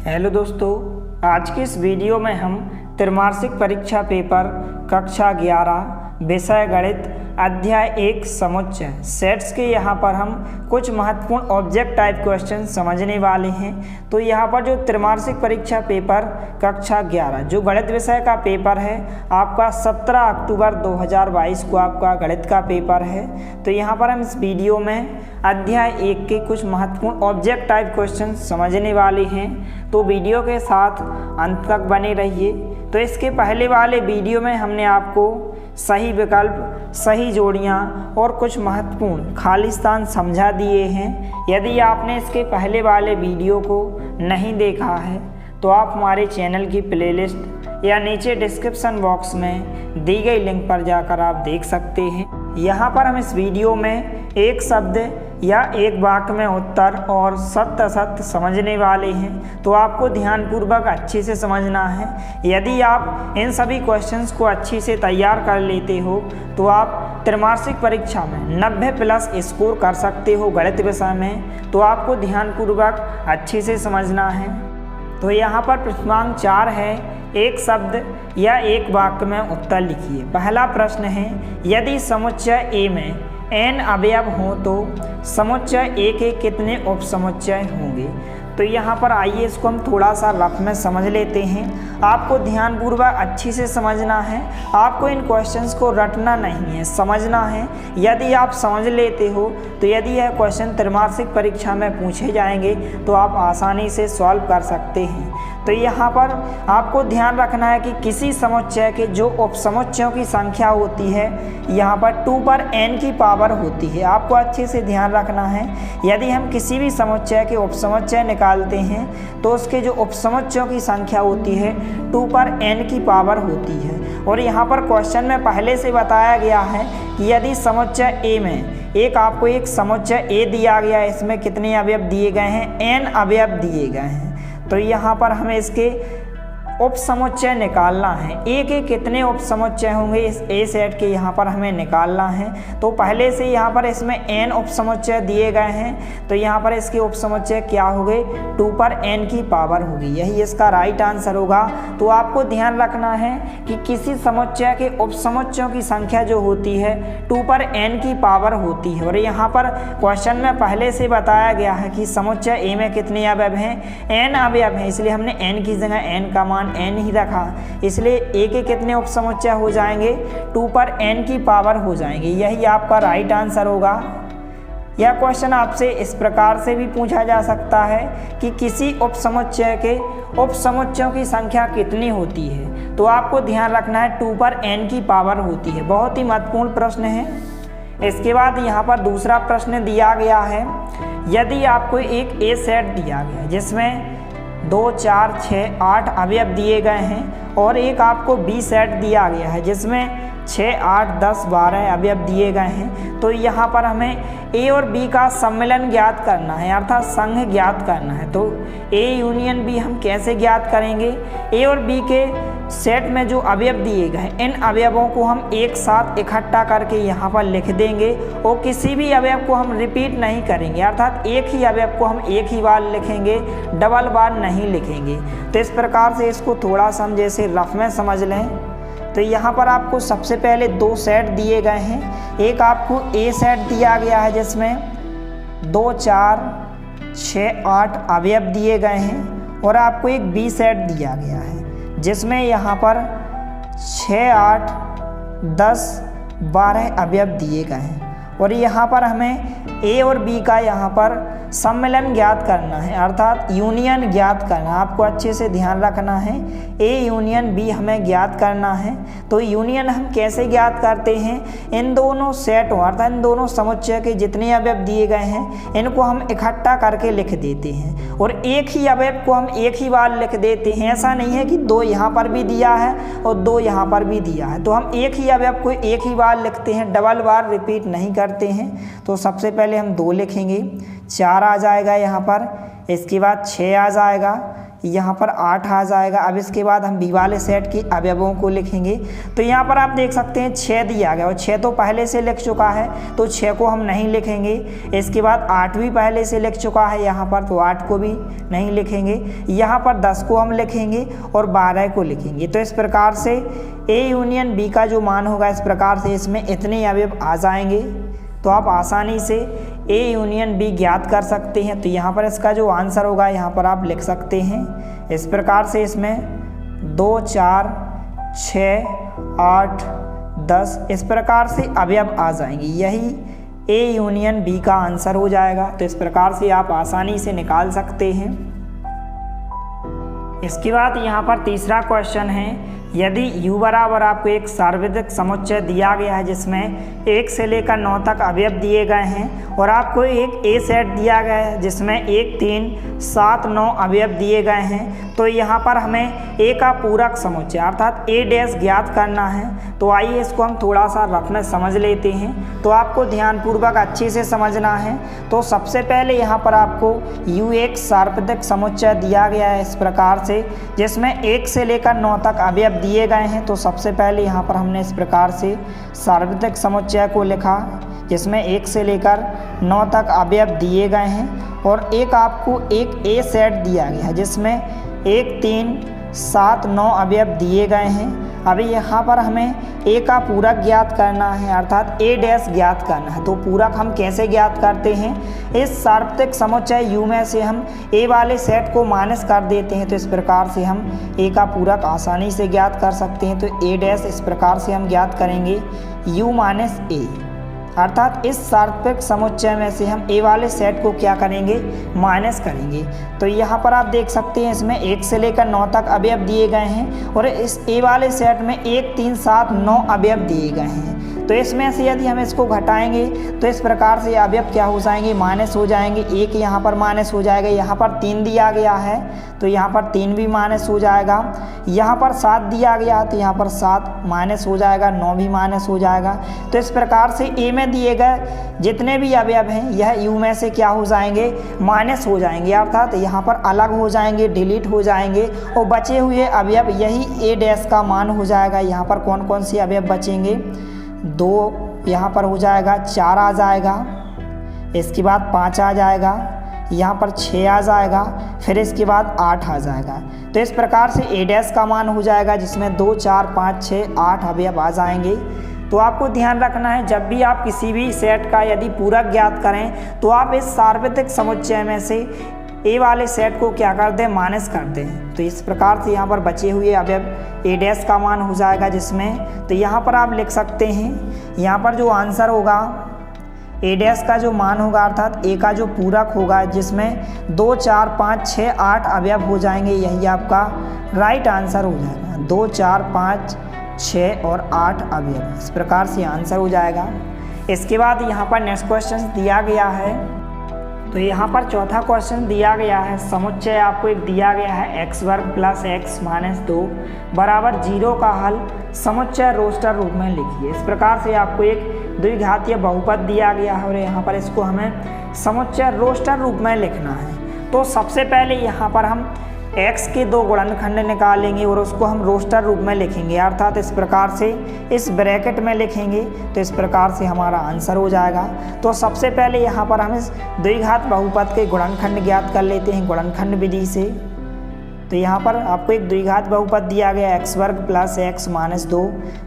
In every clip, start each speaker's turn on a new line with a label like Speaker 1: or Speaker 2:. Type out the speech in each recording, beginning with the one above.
Speaker 1: Hello दोस्तों, आज की इस वीडियो में हम त्रैमासिक परीक्षा पेपर कक्षा 11 विषय गणित अध्याय 1 समुच्चय सेट्स के यहाँ पर हम कुछ महत्वपूर्ण ऑब्जेक्ट टाइप क्वेश्चन समझने वाले हैं। तो यहाँ पर जो त्रैमासिक परीक्षा पेपर कक्षा 11 जो गणित विषय का पेपर है आपका 17 अक्टूबर 2022 को आपका गणित का पेपर है। तो यहाँ पर हम इस वीडियो में अध्याय 1 के कुछ महत्वपूर्ण ऑब्जेक्ट टाइप क्वेश्चन समझने वाले हैं। तो वीडियो के साथ अंत तक बने रहिए। तो इसके पहले वाले वीडियो में हमने आपको सही विकल्प, सही जोड़ियाँ और कुछ महत्वपूर्ण खाली स्थान समझा दिए हैं। यदि आपने इसके पहले वाले वीडियो को नहीं देखा है तो आप हमारे चैनल की प्लेलिस्ट या नीचे डिस्क्रिप्शन बॉक्स में दी गई लिंक पर जाकर आप देख सकते हैं। यहाँ पर हम इस वीडियो में एक शब्द या एक वाक्य में उत्तर और सत्य असत्य समझने वाले हैं। तो आपको ध्यानपूर्वक अच्छे से समझना है। यदि आप इन सभी क्वेश्चंस को अच्छे से तैयार कर लेते हो तो आप त्रैमासिक परीक्षा में 90+ स्कोर कर सकते हो गणित विषय में। तो आपको ध्यानपूर्वक अच्छे से समझना है। तो यहाँ पर प्रश्नांक 4 है, एक शब्द या एक वाक्य में उत्तर लिखिए। पहला प्रश्न है, यदि समुच्चय ए में n अवयव हों तो समुच्चय ए के कितने उपसमुच्चय होंगे। तो यहाँ पर आइए इसको हम थोड़ा सा रफ में समझ लेते हैं। आपको ध्यानपूर्वक अच्छे से समझना है। आपको इन क्वेश्चंस को रटना नहीं है, समझना है। यदि आप समझ लेते हो तो यदि यह क्वेश्चन त्रैमासिक परीक्षा में पूछे जाएंगे तो आप आसानी से सॉल्व कर सकते हैं। तो यहाँ पर आपको ध्यान रखना है कि किसी समुच्चय के जो उपसमुच्चयों की संख्या होती है यहाँ पर 2 पर n की पावर होती है। आपको अच्छे से ध्यान रखना है। यदि हम किसी भी समुच्चय के उपसमुच्चय निकालते हैं तो उसके जो उपसमुच्चयों की संख्या होती है 2 पर n की पावर होती है। और यहाँ पर क्वेश्चन में पहले से बताया गया है कि यदि समुच्चय ए में आपको एक समुच्चय ए दिया गया है, इसमें कितने अवयव दिए गए हैं, n अवयव दिए गए हैं। तो यहाँ पर हमें इसके उपसमुच्चय निकालना है। ए के कितने उपसमुच्चय होंगे इस ए सेट के यहाँ पर हमें निकालना है। तो पहले से यहाँ पर इसमें n उपसमुच्चय दिए गए हैं। तो यहाँ पर इसके उपसमुच्चय क्या हो गए, 2 पर n की पावर होगी। यही इसका राइट आंसर होगा। तो आपको ध्यान रखना है कि किसी समुच्चय के उपसमुच्चयों की संख्या जो होती है 2 पर n की पावर होती है। और यहाँ पर क्वेश्चन में पहले से बताया गया है कि समुच्चय ए में कितने अवयव हैं, n अवयव हैं। इसलिए हमने n की जगह n का मान n ही रखा। इसलिए a के कितने उपसमुच्चय हो जाएंगे, 2 पर n की पावर हो जाएंगे। यही आपका राइट आंसर होगा। यह क्वेश्चन आपसे इस प्रकार से भी पूछा जा सकता है कि किसी उपसमुच्चय के उपसमुच्चयों की संख्या कितनी होती है। तो आपको ध्यान रखना है 2 पर n की पावर होती है। बहुत ही महत्वपूर्ण प्रश्न है। इसके बाद यहाँ पर दूसरा प्रश्न दिया गया है, यदि आपको एक ए सेट दिया गया जिसमें 2, 4, 6, 8 अवयव दिए गए हैं और एक आपको बी सेट दिया गया है जिसमें 6, 8, 10, 12 अवयव दिए गए हैं। तो यहाँ पर हमें ए और बी का सम्मिलन ज्ञात करना है, अर्थात संघ ज्ञात करना है। तो ए यूनियन बी हम कैसे ज्ञात करेंगे, ए और बी के सेट में जो अवयव दिए गए हैं इन अवयवों को हम एक साथ इकट्ठा करके यहाँ पर लिख देंगे और किसी भी अवयव को हम रिपीट नहीं करेंगे, अर्थात एक ही अवयव को हम एक ही बार लिखेंगे, डबल बार नहीं लिखेंगे। तो इस प्रकार से इसको थोड़ा सा हम जैसे रफ में समझ लें। तो यहाँ पर आपको सबसे पहले 2 सेट दिए गए हैं। एक आपको ए सेट दिया गया है जिसमें 2, 4, 6, 8 अवयव दिए गए हैं और आपको एक बी सेट दिया गया है जिसमें यहाँ पर 6, 8, 10, 12 अवयव दिए गए हैं। और यहाँ पर हमें ए और बी का यहाँ पर सम्मिलन ज्ञात करना है, अर्थात यूनियन ज्ञात करना। आपको अच्छे से ध्यान रखना है, ए यूनियन बी हमें ज्ञात करना है। तो यूनियन हम कैसे ज्ञात करते हैं, इन दोनों सेटों अर्थात इन दोनों समुच्चय के जितने अवयव दिए गए हैं इनको हम इकट्ठा करके लिख देते हैं और एक ही अवयव को हम एक ही बार लिख देते हैं। ऐसा नहीं है कि 2 यहाँ पर भी दिया है और 2 यहाँ पर भी दिया है। तो हम एक ही अवयव को एक ही बार लिखते हैं, डबल बार रिपीट नहीं करते हैं। तो सबसे पहले हम 2 लिखेंगे, 4 आ जाएगा यहाँ पर, इसके बाद 6 आ जाएगा, यहाँ पर 8 आ जाएगा। अब इसके बाद हम बी वाले सेट की अवयवों को लिखेंगे। तो यहाँ पर आप देख सकते हैं 6 दिया गया और 6 तो पहले से लिख चुका है, तो 6 को हम नहीं लिखेंगे। इसके बाद 8 भी पहले से लिख चुका है यहाँ पर, तो 8 को भी नहीं लिखेंगे। यहाँ पर 10 को हम लिखेंगे और 12 को लिखेंगे। तो इस प्रकार से ए यूनियन बी का जो मान होगा, इस प्रकार से इसमें इतने अवयव आ जाएंगे। तो आप आसानी से ए यूनियन बी ज्ञात कर सकते हैं। तो यहाँ पर इसका जो आंसर होगा यहाँ पर आप लिख सकते हैं इस प्रकार से, इसमें 2, 4, 6, 8, 10 इस प्रकार से अवयव आ जाएंगे। यही ए यूनियन बी का आंसर हो जाएगा। तो इस प्रकार से आप आसानी से निकाल सकते हैं। इसके बाद यहाँ पर तीसरा क्वेश्चन है, यदि u बराबर आपको एक सार्वत्रिक समुच्चय दिया गया है जिसमें 1 से लेकर 9 तक अवयव दिए गए हैं और आपको एक ए सेट दिया गया है जिसमें 1, 3, 7, 9 अवयव दिए गए हैं, तो यहाँ पर हमें ए का पूरक समुच्चय अर्थात ए डैश ज्ञात करना है। तो आइए इसको हम थोड़ा सा रफ में समझ लेते हैं। तो आपको ध्यानपूर्वक अच्छे से समझना है। तो सबसे पहले यहाँ पर आपको u एक सार्वत्रिक समुच्चय दिया गया है इस प्रकार से, जिसमें 1 से लेकर 9 तक अवयव दिए गए हैं। तो सबसे पहले यहाँ पर हमने इस प्रकार से सार्वत्रिक समुच्चय को लिखा जिसमें 1 से लेकर 9 तक अवयव दिए गए हैं और एक आपको एक ए सेट दिया गया है जिसमें 1, 3, 7, 9 अवयव दिए गए हैं। अभी यहाँ पर हमें ए का पूरक ज्ञात करना है अर्थात ए डैश ज्ञात करना है। तो पूरक हम कैसे ज्ञात करते हैं, इस सार्वत्रिक समुच्चय u में से हम ए वाले सेट को माइनस कर देते हैं। तो इस प्रकार से हम ए का पूरक आसानी से ज्ञात कर सकते हैं। तो ए डैश इस प्रकार से हम ज्ञात करेंगे u माइनस ए, अर्थात इस सार्वत्रिक समुच्चय में से हम ए वाले सेट को क्या करेंगे, माइनस करेंगे। तो यहाँ पर आप देख सकते हैं इसमें 1 से लेकर 9 तक अवयव दिए गए हैं और इस ए वाले सेट में 1, 3, 7, 9 अवयव दिए गए हैं। तो इसमें से यदि हम इसको घटाएंगे तो इस प्रकार से अवयव क्या हो जाएंगे, माइनस हो जाएंगे। 1 यहाँ पर माइनस हो जाएगा, यहाँ पर 3 दिया गया है तो यहाँ पर 3 भी माइनस हो जाएगा। यहाँ पर 7 दिया गया है तो यहाँ पर 7 माइनस हो जाएगा, 9 भी माइनस हो जाएगा। तो इस प्रकार से ए में दिए गए जितने भी अवयव हैं यह यू में से क्या हो जाएंगे, माइनस हो जाएंगे, अर्थात यहाँ पर अलग हो जाएंगे, डिलीट हो जाएंगे और बचे हुए अवयव यही ए डैश का मान हो जाएगा। यहाँ पर कौन कौन से अवयव बचेंगे, 2 यहाँ पर हो जाएगा, 4 आ जाएगा, इसके बाद 5 आ जाएगा, यहाँ पर 6 आ जाएगा, फिर इसके बाद 8 आ जाएगा। तो इस प्रकार से ए डैश का मान हो जाएगा जिसमें 2, 4, 5, 6, 8 अवयव आ जाएंगे। तो आपको ध्यान रखना है जब भी आप किसी भी सेट का यदि पूरक ज्ञात करें तो आप इस सार्वत्रिक समुच्चय में से ए वाले सेट को क्या कर दें, माइनस कर दें। तो इस प्रकार से यहाँ पर बचे हुए अवयव ए डैश का मान हो जाएगा जिसमें, तो यहाँ पर आप लिख सकते हैं यहाँ पर जो आंसर होगा ए डैश का जो मान होगा अर्थात ए का जो पूरक होगा जिसमें 2, 4, 5, 6, 8 अवयव हो जाएंगे, यही आपका राइट आंसर हो जाएगा। 2, 4, 5, 6 और 8 अवयव, इस प्रकार से आंसर हो जाएगा। इसके बाद यहाँ पर नेक्स्ट क्वेश्चन दिया गया है। तो यहाँ पर चौथा क्वेश्चन दिया गया है, समुच्चय आपको एक दिया गया है x वर्ग प्लस x माइनस 2 बराबर 0 का हल समुच्चय रोस्टर रूप में लिखिए। इस प्रकार से आपको एक द्विघातीय बहुपद दिया गया है और यहाँ पर इसको हमें समुच्चय रोस्टर रूप में लिखना है। तो सबसे पहले यहाँ पर हम x के 2 गुणनखंड निकालेंगे और उसको हम रोस्टर रूप में लिखेंगे, अर्थात इस प्रकार से इस ब्रैकेट में लिखेंगे। तो इस प्रकार से हमारा आंसर हो जाएगा। तो सबसे पहले यहाँ पर हम इस द्विघात बहुपद के गुणनखंड ज्ञात कर लेते हैं गुणनखंड विधि से। तो यहाँ पर आपको एक द्विघात बहुपद दिया गया x वर्ग प्लस x माइनस 2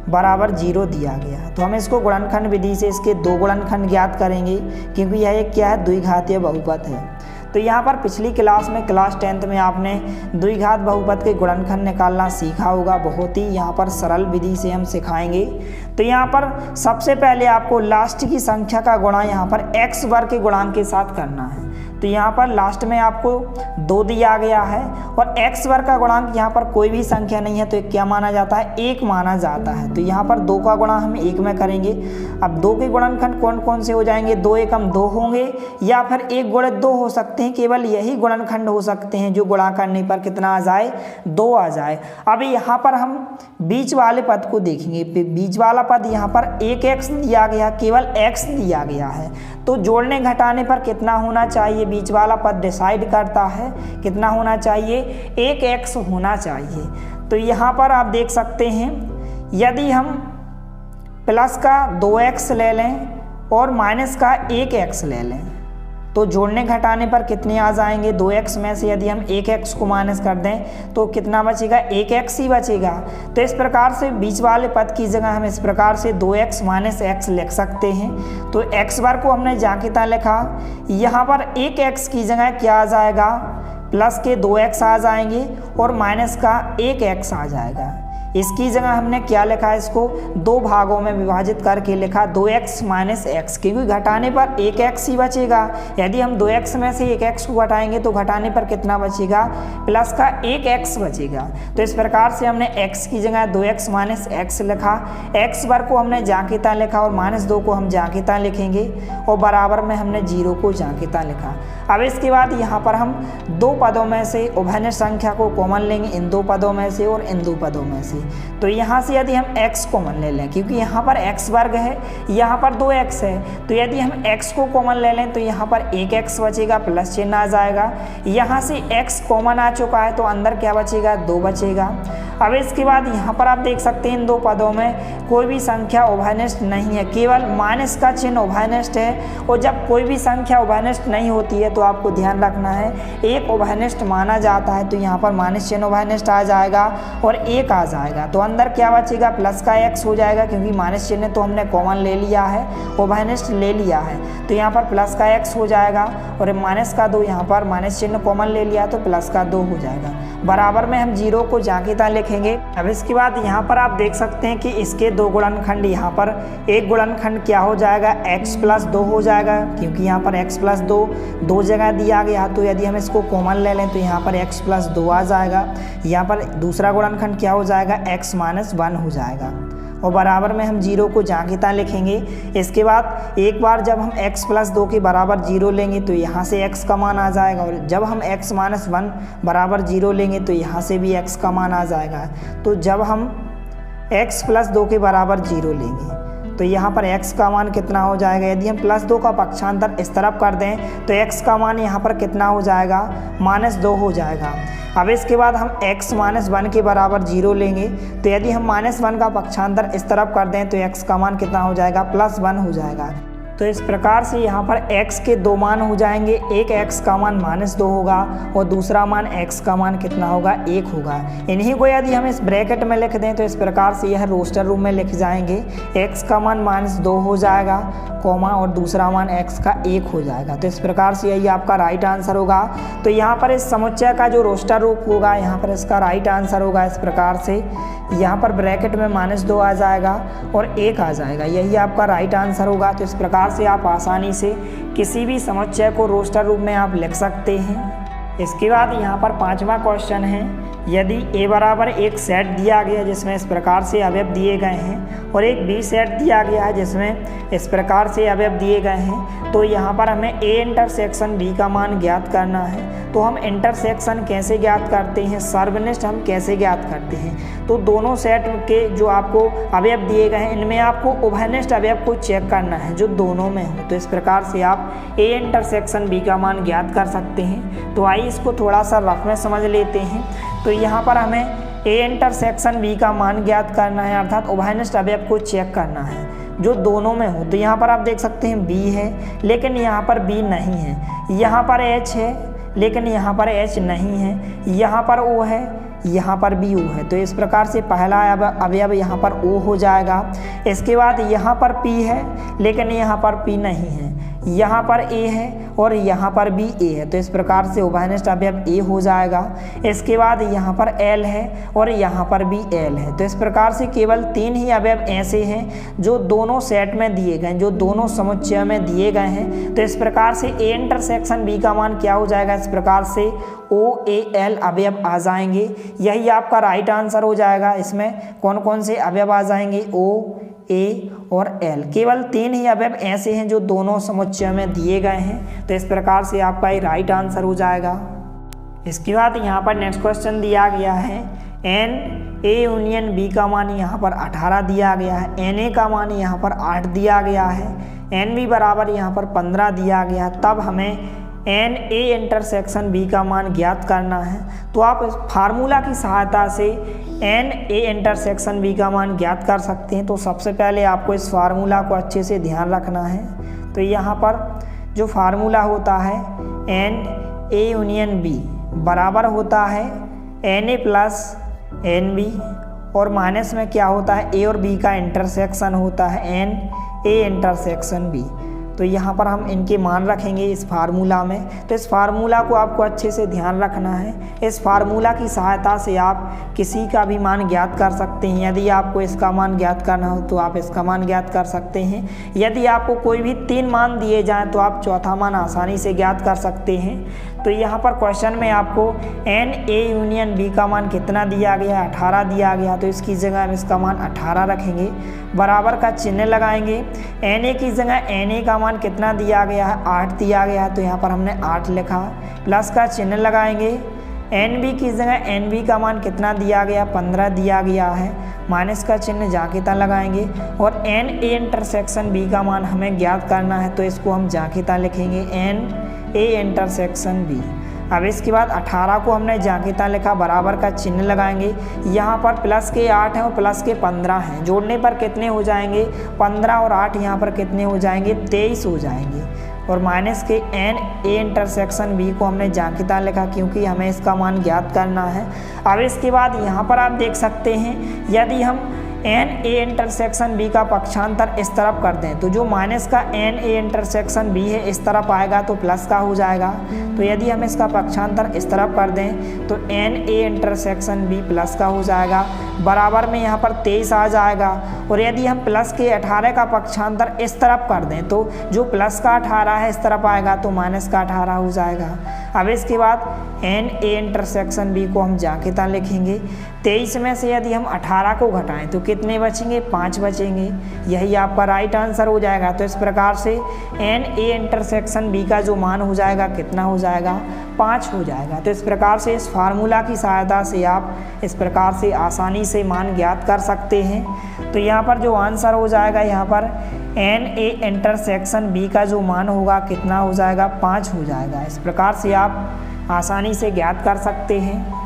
Speaker 1: बराबर 0 दिया गया। तो हम इसको गुणनखंड विधि से इसके 2 गुणनखंड ज्ञात करेंगे क्योंकि यह एक क्या है, द्विघातीय बहुपद है। तो यहाँ पर पिछली क्लास में क्लास 10th में आपने द्विघात बहुपद के गुणनखंड निकालना सीखा होगा, बहुत ही यहाँ पर सरल विधि से हम सिखाएंगे। तो यहाँ पर सबसे पहले आपको लास्ट की संख्या का गुणा यहाँ पर x वर्ग के गुणांक के साथ करना है। तो यहाँ पर लास्ट में आपको 2 दिया गया है और x वर्ग का गुणांक यहाँ पर कोई भी संख्या नहीं है तो क्या माना जाता है, 1 माना जाता है। तो यहाँ पर 2 का गुणा हम 1 में करेंगे। अब 2 के गुणनखंड कौन कौन से हो जाएंगे, 2 एकम 2 होंगे या फिर 1 गुणित 2 हो सकते हैं, केवल यही गुणनखंड हो सकते हैं जो गुणा करने पर कितना आ जाए, 2 आ जाए। अब यहाँ पर हम बीच वाले पद को देखेंगे। बीच वाला पद यहाँ पर 1x दिया गया, केवल x दिया गया है। तो जोड़ने घटाने पर कितना होना चाहिए, बीच वाला पद डिसाइड करता है कितना होना चाहिए, 1x होना चाहिए। तो यहाँ पर आप देख सकते हैं यदि हम प्लस का 2x ले लें और माइनस का 1x ले लें तो जोड़ने घटाने पर कितने आ जाएंगे, 2x में से यदि हम 1x को माइनस कर दें तो कितना बचेगा, 1x ही बचेगा। तो इस प्रकार से बीच वाले पद की जगह हम इस प्रकार से 2x माइनस x लिख सकते हैं। तो x बार को हमने जाकिता लिखा, यहाँ पर 1x की जगह क्या आ जाएगा, प्लस के 2x आ जाएंगे और माइनस का 1x आ जाएगा। इसकी जगह हमने क्या लिखा है, इसको दो भागों में विभाजित करके लिखा 2x माइनस x, क्योंकि घटाने पर 1x ही बचेगा। यदि हम 2x में से 1x को घटाएंगे तो घटाने पर कितना बचेगा, प्लस का 1x बचेगा। तो इस प्रकार से हमने x की जगह 2x माइनस x लिखा, x बार को हमने जाकिता लिखा और -2 को हम जाकिता लिखेंगे और बराबर में हमने 0 को जाकिता लिखा। अब इसके बाद यहाँ पर हम दो पदों में से उभयनिष्ठ संख्या को कॉमन लेंगे, इन दो पदों में से और इन दो पदों में से। तो यहाँ से यदि हम x कॉमन ले लें, क्योंकि यहाँ पर x वर्ग है, यहाँ पर 2x है, तो यदि हम x को कॉमन ले लें तो यहाँ पर 1x बचेगा, प्लस चिन्ह आ जाएगा। यहाँ से x कॉमन आ चुका है तो अंदर क्या बचेगा, 2 बचेगा। अब इसके बाद यहाँ पर आप देख सकते हैं इन दो पदों में कोई भी संख्या उभयनिष्ठ नहीं है, केवल माइनस का चिन्ह उभयनिष्ठ है। और जब कोई भी संख्या उभयनिष्ठ नहीं होती है तो आपको ध्यान रखना है, एक उभयनिष्ठ माना जाता है, तो यहाँ पर माइनस चिन्ह उभयनिष्ठ आ जाएगा और 1 आ जाएगा। तो अंदर क्या बचेगा, प्लस का x हो जाएगा, क्योंकि माइनस चिन्ह तो हमने कॉमन ले लिया है, उभयनिष्ठ ले लिया है। तो यहाँ पर प्लस का x हो जाएगा और माइनस का 2, यहाँ पर माइनस चिन्ह कॉमन ले लिया तो प्लस का 2 हो जाएगा। बराबर में हम 0 को जाकिता लिखेंगे। अब इसके बाद यहाँ पर आप देख सकते हैं कि इसके दो गुणनखंड, यहाँ पर एक गुणनखंड क्या हो जाएगा, x प्लस 2 हो जाएगा, क्योंकि यहाँ पर x प्लस 2 दो जगह दिया गया। तो यदि हम इसको कॉमन ले लें तो यहाँ पर x प्लस 2 आ जाएगा। यहाँ पर दूसरा गुणनखंड क्या हो जाएगा, x माइनस 1 हो जाएगा और बराबर में हम 0 को जाकिता लिखेंगे। इसके बाद एक बार जब हम x प्लस 2 के बराबर 0 लेंगे तो यहाँ से x का मान आ जाएगा, और जब हम x माइनस 1 बराबर 0 लेंगे तो यहाँ से भी x का मान आ जाएगा। तो जब हम x प्लस 2 के बराबर 0 लेंगे तो यहाँ पर x का मान कितना हो जाएगा, यदि हम प्लस 2 का पक्षांतर इस तरफ कर दें तो x का मान यहाँ पर कितना हो जाएगा, -2 हो जाएगा। अब इसके बाद हम x माइनस 1 के बराबर 0 लेंगे तो यदि हम -1 का पक्षांतर इस तरफ कर दें तो x का मान कितना हो जाएगा, +1 हो जाएगा। तो इस प्रकार से यहाँ पर x के दो मान हो जाएंगे, एक x का मान -2 होगा और दूसरा मान x का मान कितना होगा, 1 होगा। इन्हीं को यदि हम इस ब्रैकेट में लिख दें तो इस प्रकार से यह रोस्टर रूप में लिख जाएंगे, x का मान -2 हो जाएगा, कॉमा और दूसरा मान x का 1 हो जाएगा। तो इस प्रकार से यही आपका राइट आंसर होगा। तो यहाँ पर इस समुच्चय का जो रोस्टर रूप होगा, यहाँ पर इसका राइट आंसर होगा इस प्रकार से, यहाँ पर ब्रैकेट में -2 आ जाएगा और 1 आ जाएगा, यही आपका राइट आंसर होगा। तो इस प्रकार से आप आसानी से किसी भी समुच्चय को रोस्टर रूप में आप लिख सकते हैं। इसके बाद यहाँ पर 5वां क्वेश्चन है, यदि a बराबर एक सेट दिया गया जिसमें इस प्रकार से अवयव दिए गए हैं और एक b सेट दिया गया है जिसमें इस प्रकार से अवयव दिए गए हैं, तो यहाँ पर हमें a इंटरसेक्शन b का मान ज्ञात करना है। तो हम इंटरसेक्शन कैसे ज्ञात करते हैं, सर्वनिष्ठ हम कैसे ज्ञात करते हैं, तो दोनों सेट के जो आपको अवयव दिए गए हैं इनमें आपको उभयनिष्ठ अवयव को चेक करना है जो दोनों में हो। तो इस प्रकार से आप a इंटरसेक्शन b का मान ज्ञात कर सकते हैं। तो आइए इसको थोड़ा सा रफ में समझ लेते हैं। तो यहाँ पर हमें a इंटरसेक्शन b का मान ज्ञात करना है, अर्थात उभयनिष्ठ अवयव को चेक करना है जो दोनों में हो। तो यहाँ पर आप देख सकते हैं b है लेकिन यहाँ पर b नहीं है, यहाँ पर h है लेकिन यहाँ पर h नहीं है, यहाँ पर o है, यहाँ पर भी o है। तो इस प्रकार से पहला अवयव यहाँ पर o हो जाएगा। इसके बाद यहाँ पर p है लेकिन यहाँ पर p नहीं है, यहाँ पर a है और यहाँ पर भी a है। तो इस प्रकार से उभयनिष्ठ अवयव a हो जाएगा। इसके बाद यहाँ पर l है और यहाँ पर भी l है। तो इस प्रकार से केवल 3 ही अवयव ऐसे हैं जो दोनों सेट में दिए गए, जो दोनों समुच्चय में दिए गए हैं। तो इस प्रकार से a इंटरसेक्शन b का मान क्या हो जाएगा, इस प्रकार से OAL अवयव आ जाएंगे। यही आपका राइट आंसर हो जाएगा। इसमें कौन कौन से अवयव आ जाएंगे, O, A और L। केवल 3 ही अवयव ऐसे हैं जो दोनों समुच्चय में दिए गए हैं। तो इस प्रकार से आपका ये राइट आंसर हो जाएगा। इसके बाद यहाँ पर नेक्स्ट क्वेश्चन दिया गया है, एन ए यूनियन बी का मान यहाँ पर 18 दिया गया है, एन ए का मान यहाँ पर 8 दिया गया है, एन बी बराबर यहाँ पर 15 दिया गया है। तब हमें एन ए इंटरसेक्शन बी का मान ज्ञात करना है। तो आप इस फार्मूला की सहायता से एन ए इंटरसेक्शन बी का मान ज्ञात कर सकते हैं। तो सबसे पहले आपको इस फार्मूला को अच्छे से ध्यान रखना है। तो यहाँ पर जो फार्मूला होता है एन ए यूनियन बी बराबर होता है n A plus n B, और माइनस में क्या होता है ए और बी का इंटरसेक्शन होता है एन ए इंटरसेक्शन बी। तो यहाँ पर हम इनके मान रखेंगे इस फार्मूला में। तो इस फार्मूला को आपको अच्छे से ध्यान रखना है। इस फार्मूला की सहायता से आप किसी का भी मान ज्ञात कर सकते हैं। यदि आपको इसका मान ज्ञात करना हो तो आप इसका मान ज्ञात कर सकते हैं। यदि आपको कोई भी 3 मान दिए जाएं तो आप चौथा मान आसानी से ज्ञात कर सकते हैं। तो यहाँ पर क्वेश्चन में आपको एन ए यूनियन बी का मान कितना दिया गया है, 18 दिया गया। तो इसकी जगह हम इसका मान 18 रखेंगे, बराबर का चिन्ह लगाएंगे। एन ए की जगह एन ए का मान कितना दिया गया है, 8 दिया गया है। तो यहाँ पर हमने 8 लिखा, प्लस का चिन्ह लगाएंगे। एन बी की जगह एन बी का मान कितना दिया गया, 15 दिया गया है, माइनस का चिन्ह जाकिता लगाएंगे। और एन ए इंटरसेक्शन बी का मान हमें ज्ञात करना है। तो इसको हम जाकिता लिखेंगे एन ए इंटरसेक्शन बी। अब इसके बाद 18 को हमने जाकिता लिखा, बराबर का चिन्ह लगाएंगे। यहाँ पर प्लस के 8 हैं और प्लस के 15 हैं, जोड़ने पर कितने हो जाएंगे, 15 और 8 यहाँ पर कितने हो जाएंगे, 23 हो जाएंगे। और माइनस के एन ए इंटरसेक्शन बी को हमने जाकिता लिखा क्योंकि हमें इसका मान ज्ञात करना है। अब इसके बाद यहाँ पर आप देख सकते हैं, यदि हम एन ए इंटरसेक्शन बी का पक्षांतर इस तरफ कर दें तो जो माइनस का एन ए इंटरसेक्शन बी है इस तरफ आएगा तो प्लस का हो जाएगा। तो यदि हम इसका पक्षांतर इस तरफ कर दें तो n A intersection B plus का हो जाएगा, बराबर में यहाँ पर 23 आ जाएगा। और यदि हम प्लस के 18 का पक्षांतर इस तरफ कर दें तो जो प्लस का 18 है इस तरफ आएगा तो माइनस का 18 हो जाएगा। अब इसके बाद एन ए इंटरसेक्शन बी को हम जाकिता लिखेंगे। 23 में से यदि हम 18 को घटाएं तो कितने बचेंगे, 5 बचेंगे। यही आपका राइट आंसर हो जाएगा। तो इस प्रकार से एन ए इंटरसेक्शन बी का जो मान हो जाएगा कितना हो जाएगा, 5 हो जाएगा। तो इस प्रकार से इस फार्मूला की सहायता से आप इस प्रकार से आसानी से मान ज्ञात कर सकते हैं। तो यहाँ पर जो आंसर हो जाएगा, यहाँ पर एन ए इंटरसेक्शन बी का जो मान होगा कितना हो जाएगा, 5 हो जाएगा। इस प्रकार से आप आसानी से ज्ञात कर सकते हैं।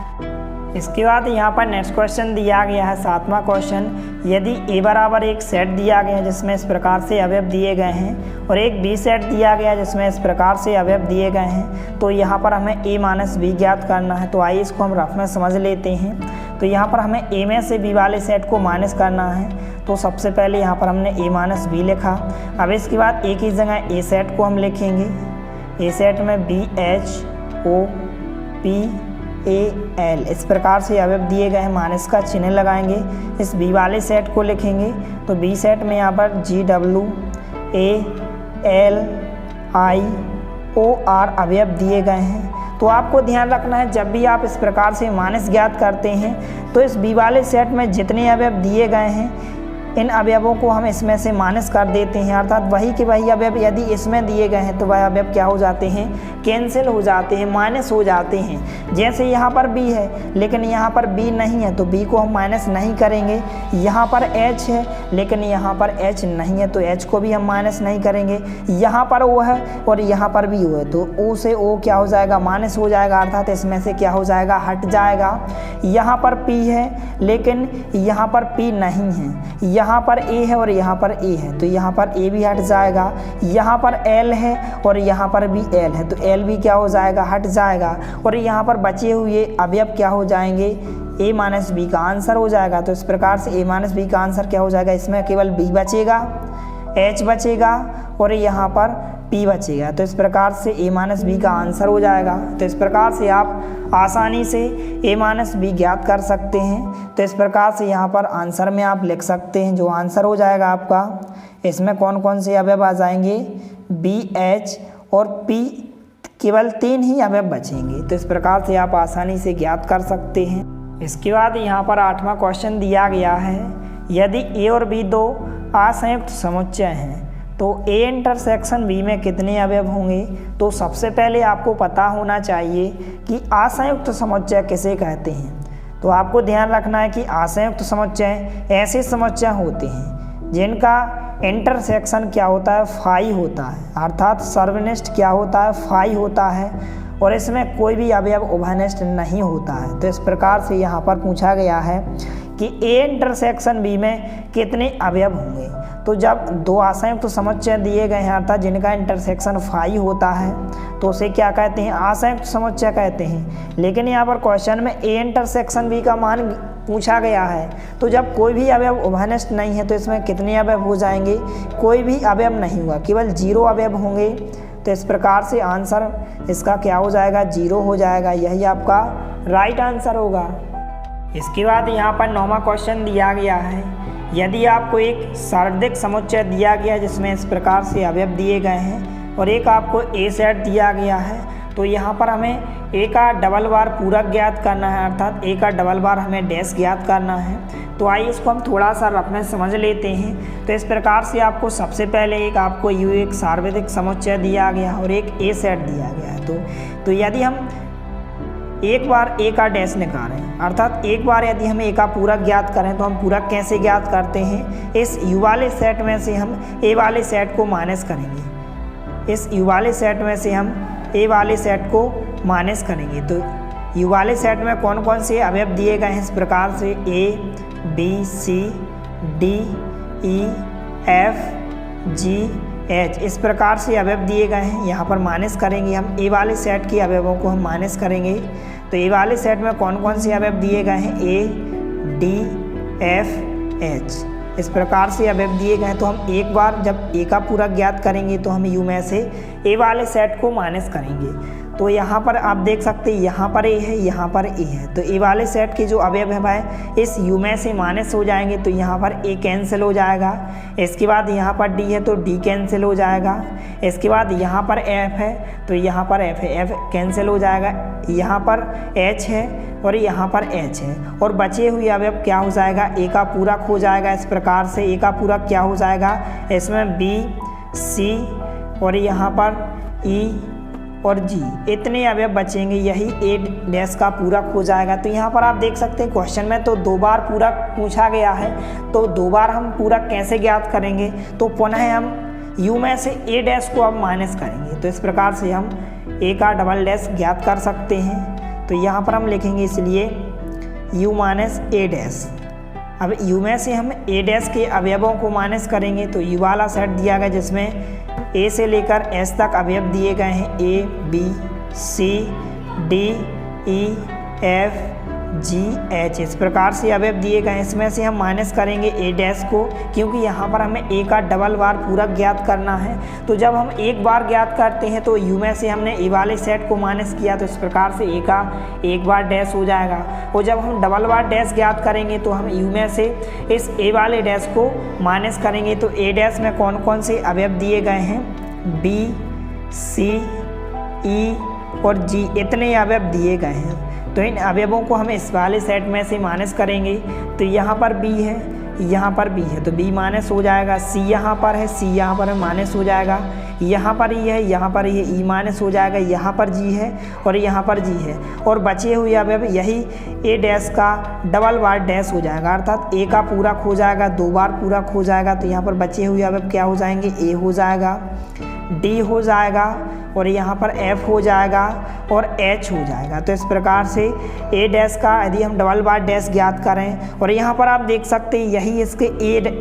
Speaker 1: इसके बाद यहाँ पर नेक्स्ट क्वेश्चन दिया गया है 7वां क्वेश्चन। यदि ए बराबर एक सेट दिया गया है जिसमें इस प्रकार से अवयव दिए गए हैं और एक बी सेट दिया गया है जिसमें इस प्रकार से अवयव दिए गए हैं, तो यहाँ पर हमें ए माइनस बी ज्ञात करना है। तो आइए इसको हम रफ में समझ लेते हैं। तो यहाँ पर हमें ए में से बी वाले सेट को माइनस करना है। तो सबसे पहले यहाँ पर हमने ए माइनस बी लिखा। अब इसके बाद ए की जगह ए सेट को हम लिखेंगे। ए सेट में B H O P A L इस प्रकार से अवयव दिए गए हैं, माइनस का चिन्ह लगाएंगे। इस बी वाले सेट को लिखेंगे। तो बी सेट में यहाँ पर G W A L I O R अवयव दिए गए हैं। तो आपको ध्यान रखना है, जब भी आप इस प्रकार से माइनस ज्ञात करते हैं तो इस बी वाले सेट में जितने अवयव दिए गए हैं इन अवयवों को हम इसमें से माइनस कर देते हैं, अर्थात वही के वही अवयव यदि इसमें दिए गए हैं तो वह अवयव क्या हो जाते हैं, कैंसिल हो जाते हैं, माइनस हो जाते हैं। जैसे यहाँ पर बी है लेकिन यहाँ पर बी नहीं है तो बी को हम माइनस नहीं करेंगे। यहाँ पर एच है लेकिन यहाँ पर एच नहीं है तो एच को भी हम माइनस नहीं करेंगे। यहाँ पर ओ है और यहाँ पर भी ओ है तो ओ से ओ क्या हो जाएगा, माइनस हो जाएगा, अर्थात इसमें से क्या हो जाएगा, हट जाएगा। यहाँ पर पी है लेकिन यहाँ पर पी नहीं है, यहाँ पर ए है और यहाँ पर ए है तो यहाँ पर ए भी हट जाएगा। यहाँ पर एल है और यहाँ पर भी एल है तो एल भी क्या हो जाएगा, हट जाएगा। और यहाँ पर बचे हुए अवयव क्या हो जाएंगे, ए माइनस बी का आंसर हो जाएगा। तो इस प्रकार से ए माइनस बी का आंसर क्या हो जाएगा, इसमें केवल बी बचेगा, एच बचेगा और यहाँ पर पी बचेगा। तो इस प्रकार से ए माइनस बी का आंसर हो जाएगा। तो इस प्रकार से आप आसानी से ए माइनस बी ज्ञात कर सकते हैं। तो इस प्रकार से यहाँ पर आंसर में आप लिख सकते हैं जो आंसर हो जाएगा आपका, इसमें कौन कौन से अवयव आ जाएंगे, बी एच और पी, केवल 3 ही अवयव बचेंगे। तो इस प्रकार से आप आसानी से ज्ञात कर सकते हैं। इसके बाद यहाँ पर 8वां क्वेश्चन दिया गया है, यदि ए और बी दो असंयुक्त समुच्चय हैं तो ए इंटरसेक्शन बी में कितने अवयव होंगे। तो सबसे पहले आपको पता होना चाहिए कि असंयुक्त समुच्चय किसे कहते हैं। तो आपको ध्यान रखना है कि आशययुक्त समुच्चय ऐसे समुच्चय होते हैं जिनका इंटरसेक्शन क्या होता है, फाई होता है, अर्थात सर्वनिष्ठ क्या होता है, फाई होता है, और इसमें कोई भी अवयव उभयनिष्ठ नहीं होता है। तो इस प्रकार से यहाँ पर पूछा गया है कि ए इंटरसेक्शन बी में कितने अवयव होंगे। तो जब दो आशययुक्त समुच्चय दिए गए हैं अर्थात जिनका इंटरसेक्शन फाई होता है तो उसे क्या कहते हैं, आशययुक्त समुच्चय कहते हैं। लेकिन यहाँ पर क्वेश्चन में ए इंटरसेक्शन बी का मान पूछा गया है, तो जब कोई भी अवयव उभयनिष्ठ नहीं है तो इसमें कितने अवयव हो जाएंगे, कोई भी अवयव नहीं हुआ, केवल 0 अवयव होंगे। तो इस प्रकार से आंसर इसका क्या हो जाएगा, 0 हो जाएगा। यही आपका राइट आंसर होगा। इसके बाद यहाँ पर 9वां क्वेश्चन दिया गया है, यदि आपको एक सर्वाधिक समुच्चय दिया गया जिसमें इस प्रकार से अवयव दिए गए हैं और एक आपको ए सेट दिया गया है, तो यहाँ पर हमें ए का डबल बार पूरक ज्ञात करना है, अर्थात ए का डबल बार हमें डैश ज्ञात करना है। तो आइए इसको हम थोड़ा सा रफ में समझ लेते हैं। तो इस प्रकार से आपको सबसे पहले आपको यू एक सर्वाधिक समुच्चय दिया गया और एक ए सेट दिया गया है। तो यदि हम एक बार ए का डैश निकालें, अर्थात एक बार यदि हम ए का पूरक ज्ञात करें तो हम पूरक कैसे ज्ञात करते हैं, इस यू वाले सेट में से हम ए वाले सेट को माइनस करेंगे। इस यू वाले सेट में से हम ए वाले सेट को माइनस करेंगे। तो यू वाले सेट में कौन कौन से अवयव दिए गए हैं, इस प्रकार से A B C D E F G H, इस प्रकार से अवयव दिए गए हैं। यहाँ पर माइनस करेंगे हम, ए वाले सेट के अवयवों को हम माइनस करेंगे। तो ए वाले सेट में कौन कौन से अवयव दिए गए हैं, ए डी एफ एच, इस प्रकार से अवयव दिए गए हैं। तो हम एक बार जब ए का पूरक ज्ञात करेंगे तो हम यू में से ए वाले सेट को माइनस करेंगे। तो यहाँ पर आप देख सकते हैं यहाँ पर ए है, यहाँ पर ए है। तो ए वाले सेट के जो अवयव है भाई इस यू में से माइनस हो जाएंगे, तो यहाँ पर ए कैंसिल हो जाएगा। इसके बाद यहाँ पर डी है तो डी कैंसिल हो जाएगा। इसके बाद यहाँ पर एफ है तो यहाँ पर एफ है, एफ कैंसिल हो जाएगा। यहाँ पर एच है और यहाँ पर एच है, और बचे हुए अवयव क्या हो जाएगा, ए का पूरक हो जाएगा। इस प्रकार से ए का पूरक क्या हो जाएगा, इसमें बी सी और यहाँ पर ई और जी इतने अवयव बचेंगे, यही ए डैश का पूरक हो जाएगा। तो यहाँ पर आप देख सकते हैं क्वेश्चन में तो 2 बार पूरक पूछा गया है, तो 2 बार हम पूरक कैसे ज्ञात करेंगे, तो पुनः हम यू में से ए डैश को अब माइनस करेंगे। तो इस प्रकार से हम ए का डबल डैश ज्ञात कर सकते हैं। तो यहाँ पर हम लिखेंगे इसलिए यू माइनस ए डैश। अब यू में से हम ए डैश के अवयवों को माइनस करेंगे। तो यू वाला सेट दिया गया जिसमें ए से लेकर एस तक अवयव दिए गए हैं, A B C D E F G H, इस प्रकार से अवयव दिए गए हैं। इसमें से हम माइनस करेंगे ए डैश को, क्योंकि यहाँ पर हमें ए का डबल बार पूरक ज्ञात करना है। तो जब हम एक बार ज्ञात करते हैं तो यू में से हमने ए वाले सेट को माइनस किया, तो इस प्रकार से ए का एक बार डैश हो जाएगा। और जब हम डबल बार डैश ज्ञात करेंगे तो हम यू में से इस ए वाले डैश को माइनस करेंगे। तो ए डैश में कौन कौन से अवयव दिए गए हैं, बी सी ई और जी इतने अवयव दिए गए हैं। तो इन अवयवों को हम इस वाले सेट में से माइनस करेंगे। तो यहाँ पर बी है, यहाँ पर बी है तो बी माइनस हो जाएगा। सी यहाँ पर है, सी यहाँ पर माइनस हो जाएगा। यहाँ पर ई है, यहाँ पर ये ई माइनस हो जाएगा। यहाँ पर जी है और यहाँ पर जी है, और बचे हुए अवयव यही ए डैश का डबल बार डैश हो जाएगा, अर्थात ए का पूरक हो जाएगा, 2 बार पूरक हो जाएगा। तो यहाँ पर बचे हुए अवयव क्या हो जाएंगे, ए हो जाएगा, डी हो जाएगा और यहाँ पर एफ हो जाएगा और एच हो जाएगा। तो इस प्रकार से ए डैश का यदि हम डबल बार डैश ज्ञात करें, और यहाँ पर आप देख सकते हैं यही इसके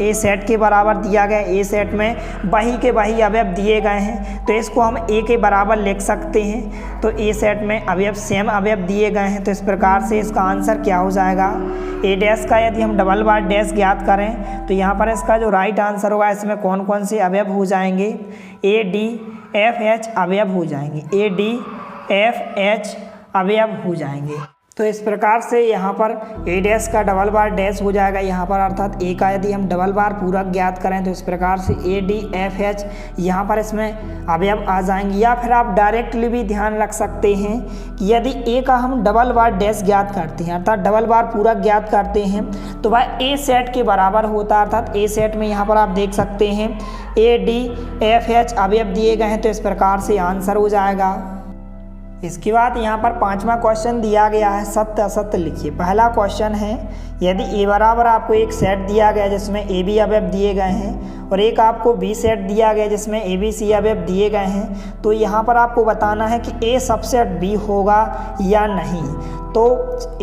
Speaker 1: ए सेट के बराबर दिया गया, ए सेट में वही के वही अवयव दिए गए हैं, तो इसको हम ए के बराबर लिख सकते हैं। तो ए सेट में अवयव सेम अवयव दिए गए हैं, तो इस प्रकार से इसका आंसर क्या हो जाएगा, ए डैश का यदि हम डबल बार डैश ज्ञात करें तो यहाँ पर इसका जो राइट आंसर होगा इसमें कौन कौन से अवयव हो जाएंगे, ए डी एफ एच अवयव हो जाएंगे, ए डी एफ एच अवयव हो जाएंगे। तो इस प्रकार से यहाँ पर ए डैश का डबल बार डैश हो जाएगा यहाँ पर, अर्थात ए का यदि हम डबल बार पूरक ज्ञात करें तो इस प्रकार से ए डी एफ एच यहाँ पर इसमें अवयव आ जाएंगे। या फिर आप डायरेक्टली भी ध्यान रख सकते हैं कि यदि ए का हम डबल बार डैश ज्ञात करते हैं अर्थात डबल बार पूरक ज्ञात करते हैं तो वह ए सेट के बराबर होता है, अर्थात ए सेट में यहाँ पर आप देख सकते हैं ए डी एफ एच अवयव दिए गए हैं। तो इस प्रकार से आंसर हो जाएगा इसके बाद यहाँ पर 5वां क्वेश्चन दिया गया है, सत्य असत्य लिखिए। पहला क्वेश्चन है, यदि ए बराबर आपको एक सेट दिया गया जिसमें ए बी अवयव दिए गए हैं और एक आपको बी सेट दिया गया जिसमें ए बी सी अवयव दिए गए हैं, तो यहाँ पर आपको बताना है कि ए सबसेट बी होगा या नहीं। तो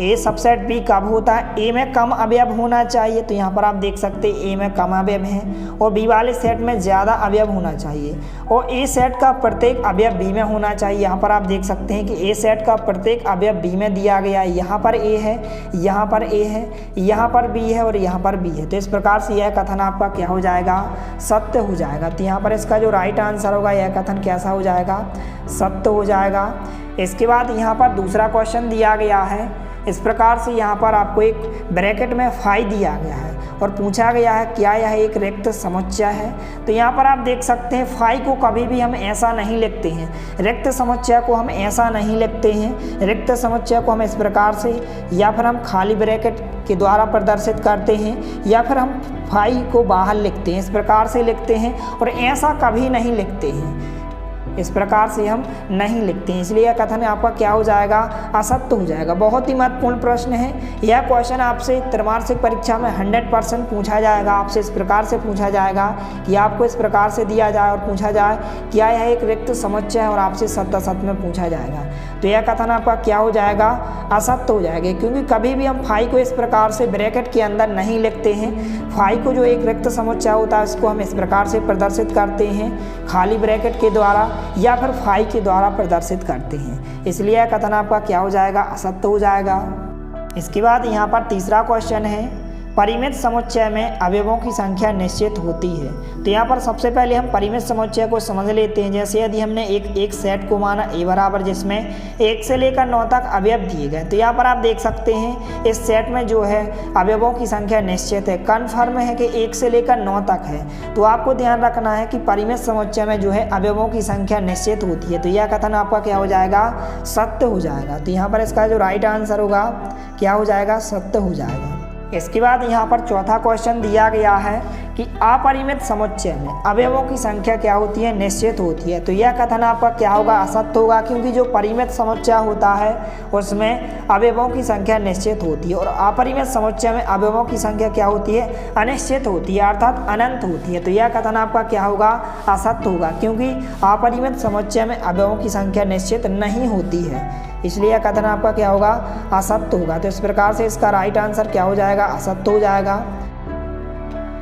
Speaker 1: ए सबसेट बी कब होता है, ए में कम अवयव होना चाहिए, तो यहाँ पर आप देख सकते हैं ए में कम अवयव हैं, और बी वाले सेट में ज़्यादा अवयव होना चाहिए, और ए सेट का प्रत्येक अवयव बी में होना चाहिए। यहाँ पर आप देख सकते हैं कि ए सेट का प्रत्येक अवयव बी में दिया गया है। यहाँ पर ए है, यहाँ पर ए है, यहाँ पर बी है और यहाँ पर बी है। तो इस प्रकार से यह कथन आपका क्या हो जाएगा, सत्य हो जाएगा। तो यहाँ पर इसका जो राइट आंसर होगा, यह कथन कैसा हो जाएगा, सत्य हो जाएगा। इसके बाद यहाँ पर दूसरा क्वेश्चन दिया गया है, इस प्रकार से यहाँ पर आपको एक ब्रैकेट में फाई दिया गया है और पूछा गया है क्या यह एक रिक्त समुच्चय है। तो यहाँ पर आप देख सकते हैं फाई को कभी भी हम ऐसा नहीं लिखते हैं, रिक्त समुच्चय को हम ऐसा नहीं लिखते हैं। रिक्त समुच्चय को हम इस प्रकार से, या फिर हम खाली ब्रैकेट के द्वारा प्रदर्शित करते हैं, या फिर हम फाई को बाहर लिखते हैं, इस प्रकार से लिखते हैं, और ऐसा कभी नहीं लिखते हैं, इस प्रकार से हम नहीं लिखते हैं। इसलिए यह कथन आपका क्या हो जाएगा, असत्य हो जाएगा। बहुत ही महत्वपूर्ण प्रश्न है यह क्वेश्चन, आपसे त्रैमासिक परीक्षा में 100% पूछा जाएगा। आपसे इस प्रकार से पूछा जाएगा कि आपको इस प्रकार से दिया जाए और पूछा जाए क्या यह एक रिक्त समुच्चय है, और आपसे सत्य असत्य में पूछा जाएगा। तो यह कथन आपका क्या हो जाएगा, असत्य हो जाएगा, क्योंकि कभी भी हम फाई को इस प्रकार से ब्रैकेट के अंदर नहीं लिखते हैं। फाई को जो एक रिक्त समुच्चय होता है उसको हम इस प्रकार से प्रदर्शित करते हैं, खाली ब्रैकेट के द्वारा या फिर फाई के द्वारा प्रदर्शित करते हैं। इसलिए यह कथन आपका क्या हो जाएगा, असत्य हो जाएगा। इसके बाद यहाँ पर तीसरा क्वेश्चन है, परिमित समुच्चय में अवयवों की संख्या निश्चित होती है। तो यहाँ पर सबसे पहले हम परिमित समुच्चय को समझ लेते हैं। जैसे यदि हमने एक सेट को माना ए बराबर, जिसमें 1 से लेकर 9 तक अवयव दिए गए, तो यहाँ पर आप देख सकते हैं इस सेट में जो है अवयवों की संख्या निश्चित है, कन्फर्म है कि 1 से लेकर 9 तक है। तो आपको ध्यान रखना है कि परिमित समुच्चय में जो है अवयवों की संख्या निश्चित होती है। तो यह कथन आपका क्या हो जाएगा, सत्य हो जाएगा। तो यहाँ पर इसका जो राइट आंसर होगा क्या हो जाएगा, सत्य हो जाएगा। इसके बाद यहाँ पर चौथा क्वेश्चन दिया गया है कि अपरिमित समुच्चय में अवयवों की संख्या क्या होती है, निश्चित होती है। तो यह कथन आपका क्या होगा, असत्य होगा, क्योंकि जो परिमित समुच्चय होता है उसमें अवयवों की संख्या निश्चित होती है, और अपरिमित समुच्चय में अवयवों की संख्या क्या होती है, अनिश्चित होती है, अर्थात अनंत होती है। तो यह कथन आपका क्या होगा, असत्य होगा, क्योंकि अपरिमित समुच्चय में अवयवों की संख्या निश्चित नहीं होती है। इसलिए यह कथन आपका क्या होगा, असत्य होगा। तो इस प्रकार से इसका राइट आंसर क्या हो जाएगा, असत्य हो जाएगा।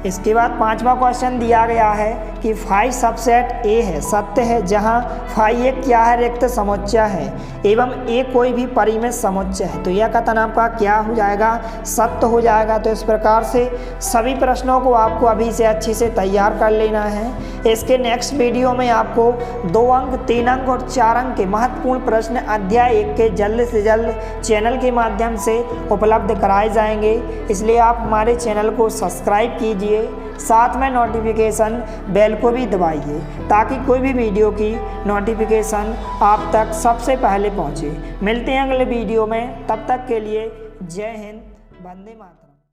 Speaker 1: इसके बाद 5वां क्वेश्चन दिया गया है कि फाई सबसेट ए है, सत्य है, जहां फाई एक क्या है, रिक्त समुच्चय है, एवं ए कोई भी परिमित समुच्चय है। तो यह कथन आपका क्या हो जाएगा, सत्य हो जाएगा। तो इस प्रकार से सभी प्रश्नों को आपको अभी से अच्छे से तैयार कर लेना है। इसके नेक्स्ट वीडियो में आपको 2 अंक, 3 अंक और 4 अंक के महत्वपूर्ण प्रश्न अध्याय 1 के जल्द से जल्द चैनल के माध्यम से उपलब्ध कराए जाएंगे। इसलिए आप हमारे चैनल को सब्सक्राइब कीजिए, साथ में नोटिफिकेशन बेल को भी दबाइए, ताकि कोई भी वीडियो की नोटिफिकेशन आप तक सबसे पहले पहुंचे। मिलते हैं अगले वीडियो में, तब तक के लिए जय हिंद, वंदे मातरम।